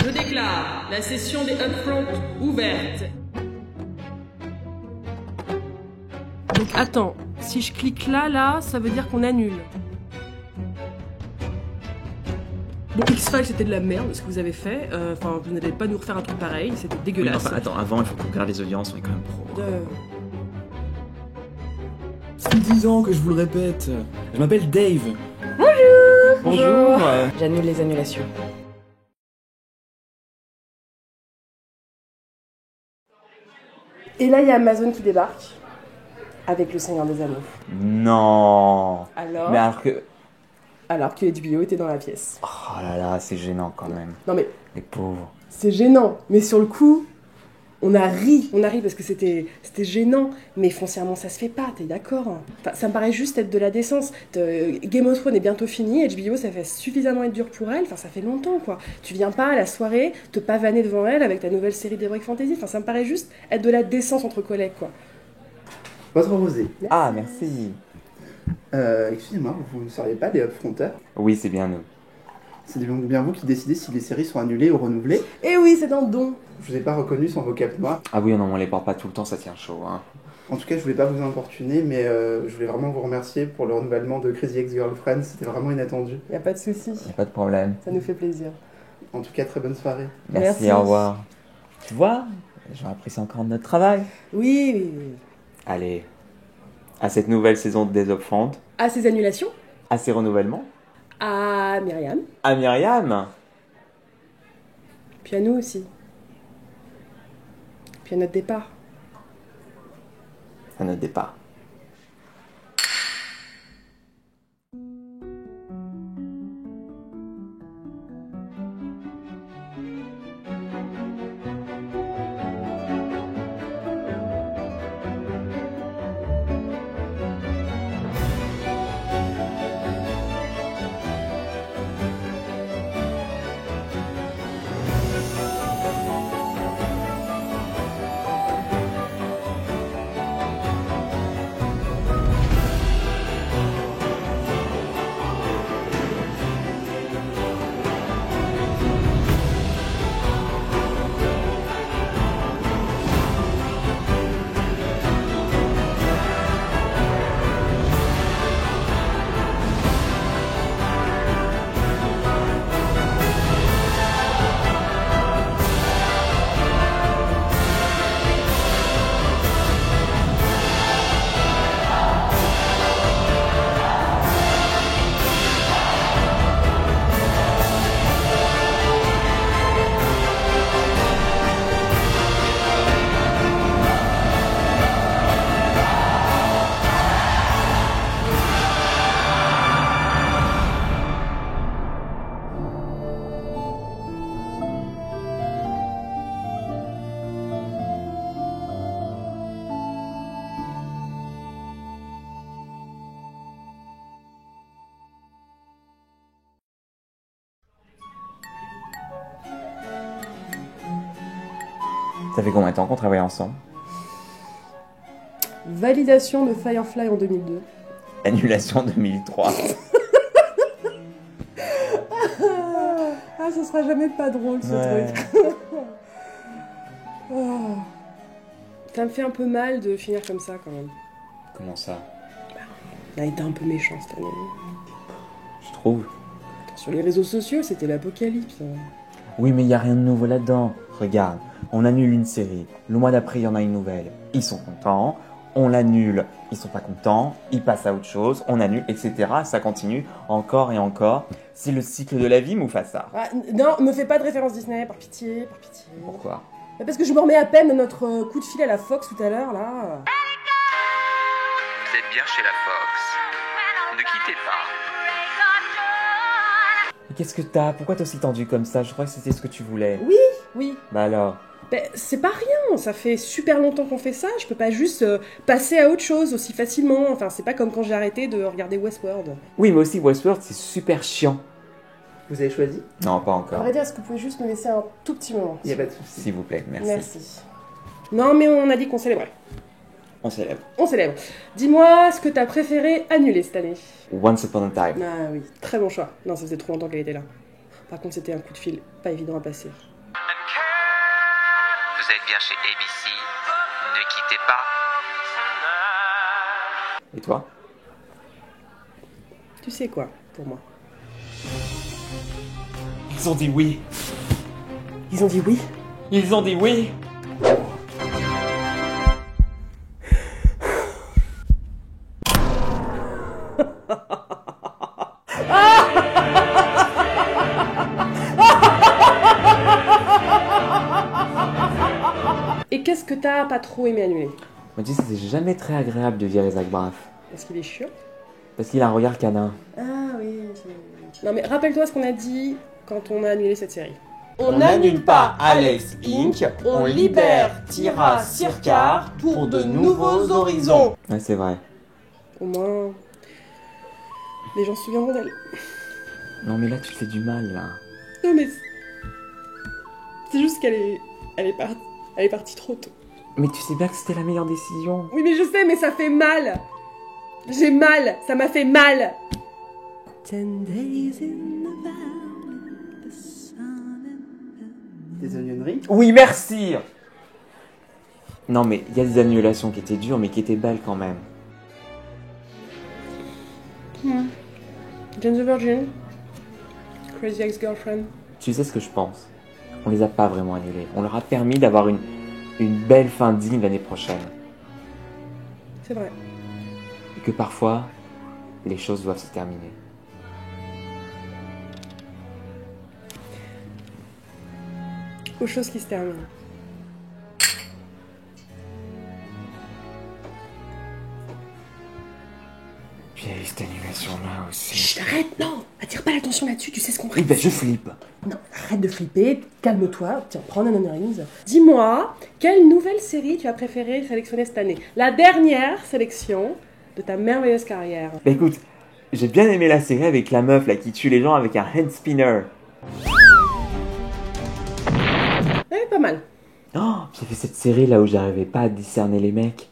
Je déclare la session des Upfront ouverte. Donc attends, si je clique là, ça veut dire qu'on annule. Bon, X-Files c'était de la merde ce que vous avez fait. Enfin, vous n'allez pas nous refaire un truc pareil, c'était Oui, dégueulasse. enfin, attends, avant, il faut qu'on regarde les audiences, on est quand même pro. Ça fait 10 ans que je vous le répète. Je m'appelle Dave. Bonjour. J'annule les annulations. Et là, il y a Amazon qui débarque avec Le Seigneur des Anneaux. Non. Alors, Mais alors que... alors que HBO était dans la pièce. Oh là là, c'est gênant quand même. Non mais, Les pauvres. c'est gênant. Mais sur le coup, on a ri parce que c'était gênant. Mais foncièrement, ça se fait pas, t'es d'accord? Enfin, ça me paraît juste être de la décence. Game of Thrones est bientôt fini, HBO, ça fait suffisamment être dur pour elle. Enfin, ça fait longtemps, quoi. Tu viens pas à la soirée te pavaner devant elle avec ta nouvelle série d'Heroic Fantasy. Enfin, ça me paraît juste être de la décence entre collègues, quoi. Votre rosé. Ah, merci. Excusez-moi, vous ne seriez pas des upfronteurs? Oui, c'est bien nous. C'est donc bien vous qui décidez si les séries sont annulées ou renouvelées? Eh oui, c'est dans le don. Je vous ai pas reconnu sans vocable noir. Ah oui, non, on les porte pas tout le temps, ça tient chaud, hein. En tout cas, je voulais pas vous importuner, mais je voulais vraiment vous remercier pour le renouvellement de Crazy Ex-Girlfriend. C'était vraiment inattendu. Y a pas de souci, Y a pas de problème. ça nous fait plaisir. En tout cas, très bonne soirée. Merci, Merci. au revoir. Tu vois, j'ai apprécié encore notre travail. Oui, oui, oui. Allez, à cette nouvelle saison de Des Upfront, À ces annulations, à ces renouvellements, à Myriam, à Myriam. puis à nous aussi. Puis à notre départ. À notre départ. Ça fait combien de temps qu'on travaille ensemble? Validation de Firefly en 2002. Annulation 2003. Ah, ce sera jamais pas drôle ce Ouais. truc. Oh. Ça me fait un peu mal de finir comme ça quand même. Comment ça? On a été un peu méchant cette année. Je trouve. Sur les réseaux sociaux, c'était l'apocalypse. Oui, mais il y a rien de nouveau là-dedans. Regarde, on annule une série. Le mois d'après, il y en a une nouvelle. Ils sont contents. On l'annule. Ils sont pas contents. Ils passent à autre chose. On annule, etc. Ça continue encore et encore. C'est le cycle de la vie, Mufasa. Ah, non, me fais pas de référence Disney, par pitié, par pitié. Pourquoi? Mais parce que je me remets à peine de notre coup de fil à la Fox tout à l'heure, là. Vous êtes bien chez la Fox. Ne quittez pas. Mais qu'est-ce que t'as? Pourquoi t'es aussi tendu comme ça? Je crois que c'était ce que tu voulais. Oui, oui. Bah alors? Ben, c'est pas rien, ça fait super longtemps qu'on fait ça, je peux pas juste passer à autre chose aussi facilement. Enfin, c'est pas comme quand j'ai arrêté de regarder Westworld. Oui, mais aussi Westworld, c'est super chiant. Vous avez choisi? Non, pas À encore. vrai dire, est-ce que vous pouvez juste me laisser un tout petit moment? Il n'y a pas de souci. S'il vous plaît, merci. Merci. Non, mais on a dit qu'on célébrait. On célèbre. On célèbre. Dis-moi ce que t'as préféré annuler cette année. Once Upon a Time. Ah oui, très bon choix. Non, ça faisait trop longtemps qu'elle était là. Par contre, c'était un coup de fil pas évident à passer. Vous êtes bien chez ABC. Ne quittez pas. Et toi? Tu sais quoi, pour moi? Ils ont dit oui. Ils ont dit oui. Ils ont dit oui. Et qu'est-ce que t'as pas trop aimé annuler? Mais tu sais, c'est jamais très agréable de virer Zach Braff. Parce qu'il est chiant. Parce qu'il a un regard canin. Ah oui. Non mais rappelle-toi ce qu'on a dit quand on a annulé cette série. On n'annule pas Alex Inc. On libère Tira Sircar pour de nouveaux horizons. Ouais, c'est vrai. Au moins, les gens se souviendront d'elle. Non, mais là, tu fais du mal, là. Non mais c'est juste qu'elle est partie trop tôt. Mais tu sais bien que c'était la meilleure décision. Oui mais je sais, mais ça fait mal. J'ai mal, ça m'a fait mal. 10 days in the valley, the sun and Des oignonneries. Oui, merci. Non, mais il y a des annulations qui étaient dures, mais qui étaient belles quand même. Jane the Virgin, Crazy Ex-Girlfriend. Tu sais ce que je pense? On les a pas vraiment annulés. On leur a permis d'avoir une belle fin digne l'année prochaine. C'est vrai. Et que parfois, les choses doivent se terminer. Aux choses qui se terminent. Puis il y a eu cette annulation-là aussi. Chut, arrête, non. Attire pas l'attention là-dessus, tu sais ce qu'on Oui, ben je flippe. Non, arrête de flipper, calme-toi, tiens, prends Nana Rings. Dis-moi, quelle nouvelle série tu as préféré sélectionner cette année? La dernière sélection de ta merveilleuse carrière. Bah écoute, j'ai bien aimé la série avec la meuf là qui tue les gens avec un hand spinner. Ouais, pas mal. Oh, puis il y avait cette série là où j'arrivais pas à discerner les mecs.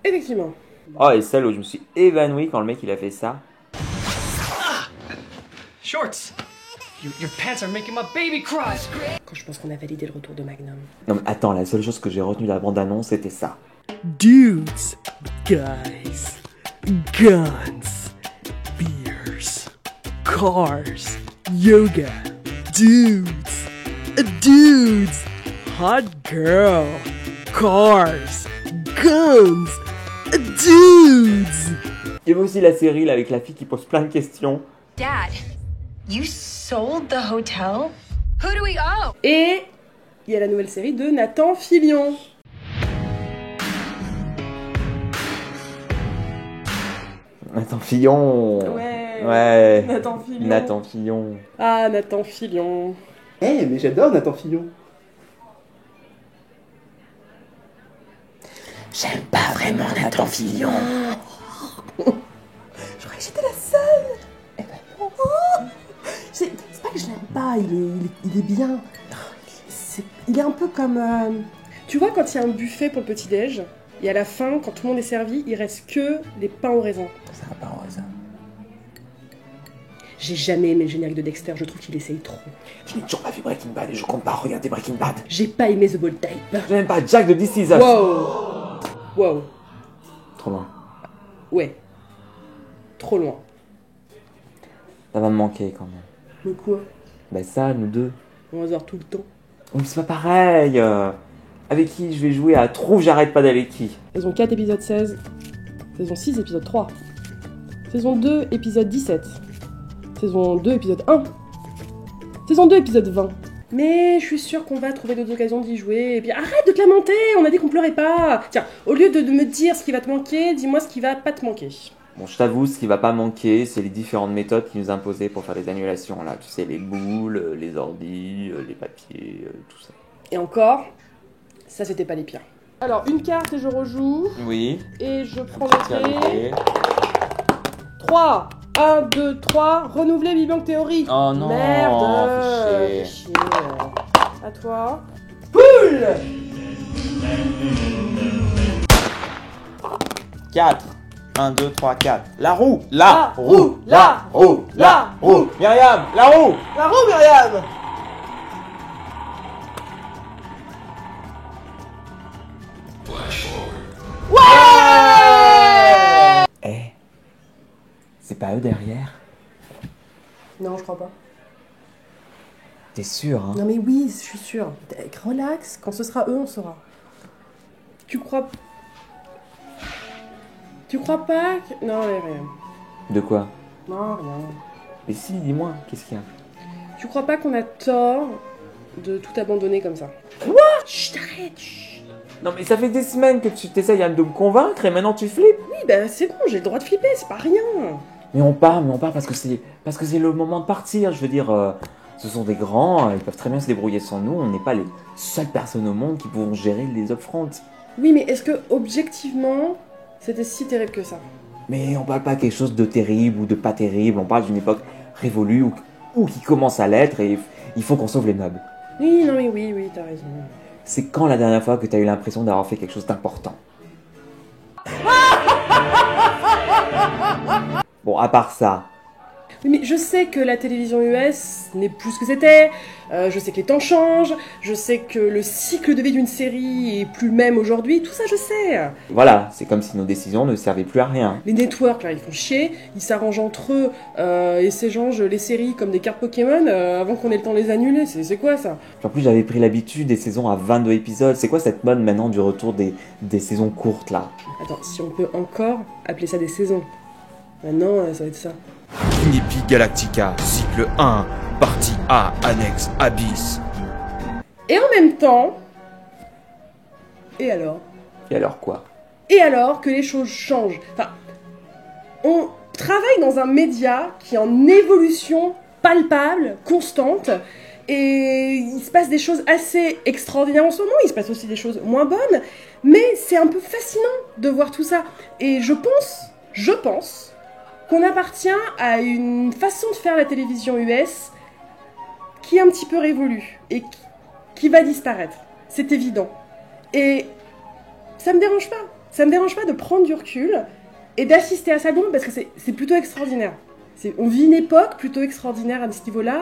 Effectivement. Oh, et celle où je me suis évanoui quand le mec il a fait ça. Shorts! Your pants are making my baby cry! Quand je pense qu'on a validé le retour de Magnum. Non mais attends, la seule chose que j'ai retenue de la bande-annonce c'était ça. Dudes, guys, guns, beers, cars, yoga, dudes, hot girl, cars, guns, dudes. Il y avait aussi la série là avec la fille qui pose plein de questions. Dad, you sold the hotel? Who do we owe? Et il y a la nouvelle série de Nathan Fillion. Nathan Fillon. Ouais. Nathan Fillion. Nathan Fillon. Ah, Nathan Fillion. Eh, mais j'adore Nathan Fillon. J'aime pas vraiment Nathan Fillion. J'aurais que j'étais la seule. Eh ben non. C'est pas que je l'aime pas, il est bien. Il est un peu comme... Tu vois quand il y a un buffet pour le petit-déj, et à la fin, quand tout le monde est servi, il reste que les pains au raisin. C'est un pain au raisin. J'ai jamais aimé le générique de Dexter, je trouve qu'il essaye trop. Je n'ai toujours pas vu Breaking Bad et je compte pas regarder Breaking Bad. J'ai pas aimé The Bold Type. Je n'aime pas Jack de This Is Us. Wow. Trop loin. Ouais. Trop loin. Ça va me manquer quand même. Mais quoi? Bah ça, nous deux. On va se voir tout le temps. Oh, mais c'est pas pareil. Avec qui je vais jouer à Trouve, j'arrête pas d'aller qui. Saison 4, épisode 16. Saison 6, épisode 3. Saison 2, épisode 17. Saison 2, épisode 1. Saison 2, épisode 20. Mais je suis sûre qu'on va trouver d'autres occasions d'y jouer. Et puis arrête de te lamenter, on a dit qu'on pleurait pas. Tiens, au lieu de me dire ce qui va te manquer, dis-moi ce qui va pas te manquer. Bon, je t'avoue, ce qui va pas manquer, c'est les différentes méthodes qu'ils nous imposaient pour faire les annulations. Là, tu sais, les boules, les ordis, les papiers, tout ça. Et encore, ça c'était pas les pires. Alors, une carte et je rejoue. Oui. Et je prends le dé. 3, 1, 2, 3, renouveler Big Bang Theory. Oh non. Merde. Fais chier. À toi. Poule. 4, 1, 2, 3, 4. La roue. La roue, la roue, la roue. Myriam, la roue. La roue, Myriam. Eh, c'est pas eux derrière? Non, je crois pas. T'es sûr, hein? Non mais oui, je suis sûre. Relax, quand ce sera eux, on saura. Tu crois pas que... Non, mais rien. De quoi? Non, rien. Mais si, dis-moi, qu'est-ce qu'il y a? Tu crois pas qu'on a tort de tout abandonner comme ça? Quoi? Chut, arrête, chut. Non mais ça fait des semaines que tu t'essayes de me convaincre et maintenant tu flippes. Oui, bah c'est bon, j'ai le droit de flipper, c'est pas rien. Mais on part parce que c'est le moment de partir. Je veux dire, ce sont des grands, ils peuvent très bien se débrouiller sans nous. On n'est pas les seules personnes au monde qui pourront gérer les upfronts. Oui, mais est-ce que objectivement, c'était si terrible que ça? Mais on parle pas de quelque chose de terrible ou de pas terrible. On parle d'une époque révolue ou qui commence à l'être et il faut qu'on sauve les nobles. Oui, non mais oui, t'as raison. C'est quand la dernière fois que t'as eu l'impression d'avoir fait quelque chose d'important? Bon, à part ça. Oui, mais je sais que la télévision US n'est plus ce que c'était, je sais que les temps changent, je sais que le cycle de vie d'une série est plus le même aujourd'hui, tout ça je sais. Voilà, c'est comme si nos décisions ne servaient plus à rien. Les networks là, ils font chier, ils s'arrangent entre eux et s'échangent les séries comme des cartes Pokémon avant qu'on ait le temps de les annuler, c'est quoi ça? En plus, j'avais pris l'habitude des saisons à 22 épisodes. C'est quoi cette mode maintenant du retour des saisons courtes là? Attends, si on peut encore appeler ça des saisons. Maintenant, ça va être ça. Kinepi Galactica, cycle 1, partie A, annexe Abyss. Et en même temps... Et alors? Et alors quoi? Et alors que les choses changent. Enfin, on travaille dans un média qui est en évolution palpable, constante, et il se passe des choses assez extraordinaires en ce moment, il se passe aussi des choses moins bonnes, mais c'est un peu fascinant de voir tout ça. Et je pense qu'on appartient à une façon de faire la télévision US qui est un petit peu révolue et qui va disparaître. C'est évident. Et ça me dérange pas. Ça me dérange pas de prendre du recul et d'assister à ça de loin parce que c'est plutôt extraordinaire. On vit une époque plutôt extraordinaire à ce niveau-là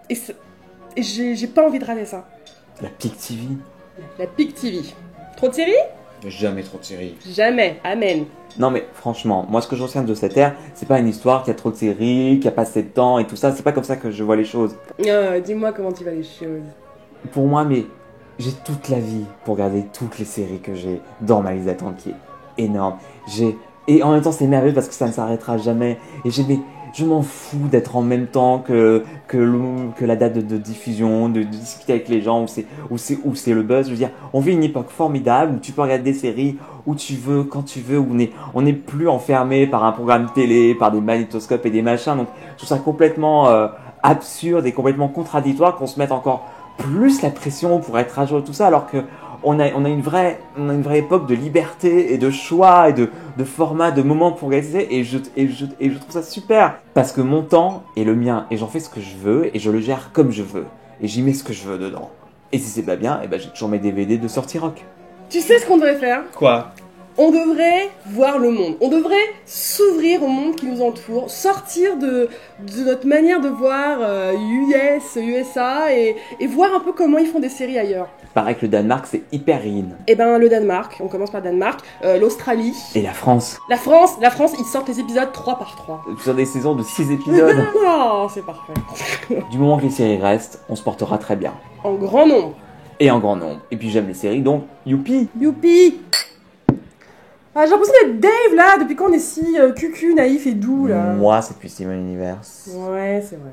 et j'ai pas envie de rater ça. La Pic TV. La Pic TV. Trop de séries? Jamais trop de séries. Jamais. Amen. Non mais franchement, moi ce que je retiens de cette ère, c'est pas une histoire qui a trop de séries, qui a pas assez de temps et tout ça, c'est pas comme ça que je vois les choses. Dis-moi comment tu vois les choses. Pour moi, mais j'ai toute la vie pour regarder toutes les séries que j'ai dans ma liste d'attente qui est énorme. Et en même temps c'est merveilleux parce que ça ne s'arrêtera jamais. Et je m'en fous d'être en même temps que la date de diffusion, de discuter avec les gens, où c'est le buzz. Je veux dire, on vit une époque formidable où tu peux regarder des séries où tu veux, quand tu veux, où on n'est plus enfermé par un programme télé, par des magnétoscopes et des machins. Donc je trouve ça complètement absurde et complètement contradictoire qu'on se mette encore plus la pression pour être à jour de tout ça, alors que on a une vraie époque de liberté et de choix et de format, de moments pour regarder et je trouve ça super parce que mon temps est le mien et j'en fais ce que je veux et je le gère comme je veux et j'y mets ce que je veux dedans. Et si c'est pas bien, et ben j'ai toujours mes DVD de sortie rock. Tu sais ce qu'on devrait faire? Quoi? On devrait voir le monde. On devrait s'ouvrir au monde qui nous entoure, sortir de notre manière de voir USA et voir un peu comment ils font des séries ailleurs. Paraît que le Danemark c'est hyper in. Eh ben le Danemark, on commence par Danemark, l'Australie. Et la France. La France, ils sortent les épisodes 3 par 3. Sur des saisons de 6 épisodes. Oh, c'est parfait. Du moment que les séries restent, on se portera très bien. En grand nombre. Et en grand nombre. Et puis j'aime les séries, donc youpi. Youpi. Ah, j'ai l'impression d'être Dave là, depuis quand on est si cucu, naïf et doux là. Moi, c'est plus Steven Universe. Ouais, c'est vrai.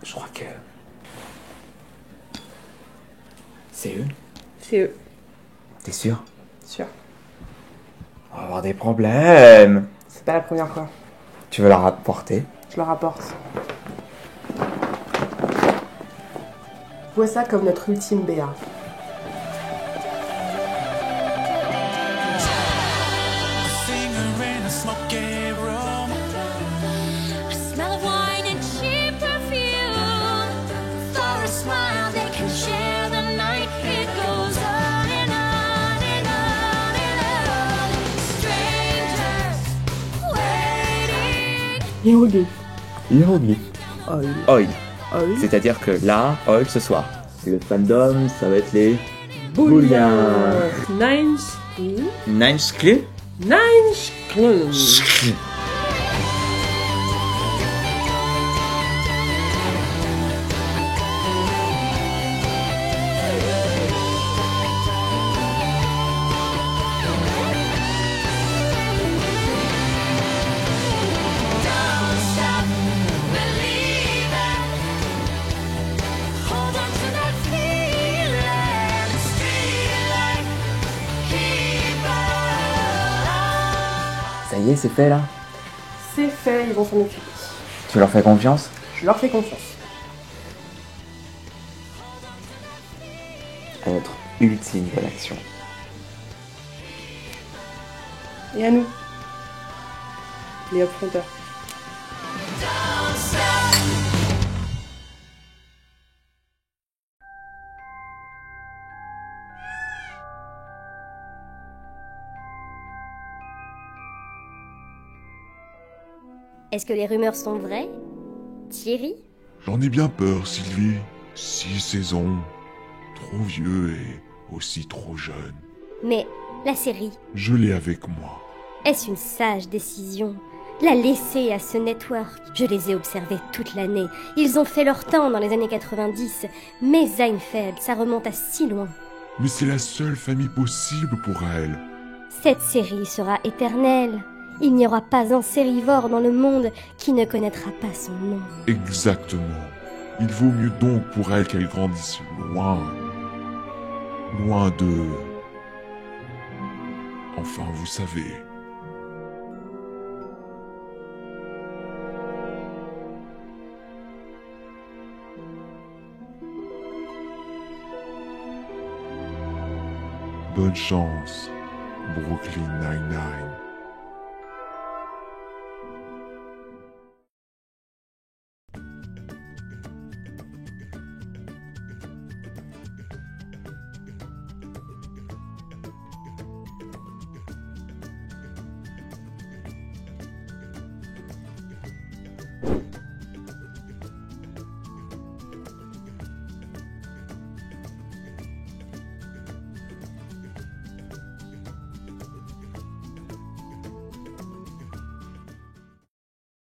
Je crois que... C'est eux? C'est eux. T'es sûr? Sûr. On va avoir des problèmes. C'est pas la première fois. Tu veux la rapporter? Je le rapporte. Vois ça comme notre ultime BA. Hiéroglyphe. Hiéroglyphe. Oil. Oil. Oil. C'est-à-dire que là, oil ce soir. Le fandom, ça va être les Boolean. Nines. Nine Clue. Nines. Ça y est, c'est fait là. C'est fait, ils vont s'en occuper. Tu leur fais confiance? Je leur fais confiance. À notre ultime bonne action. Et à nous, les upfronteurs. Est-ce que les rumeurs sont vraies, Thierry? J'en ai bien peur, Sylvie. 6 saisons, trop vieux et aussi trop jeune. Mais la série, Je l'ai avec moi. est-ce une sage décision? La laisser à ce network? Je les ai observés toute l'année. Ils ont fait leur temps dans les années 90. Mais Seinfeld, ça remonte à si loin. Mais c'est la seule famille possible pour elle. Cette série sera éternelle. Il n'y aura pas un sérivore dans le monde qui ne connaîtra pas son nom. Exactement. Il vaut mieux donc pour elle qu'elle grandisse loin. Loin de... Enfin, vous savez... Bonne chance, Brooklyn Nine-Nine.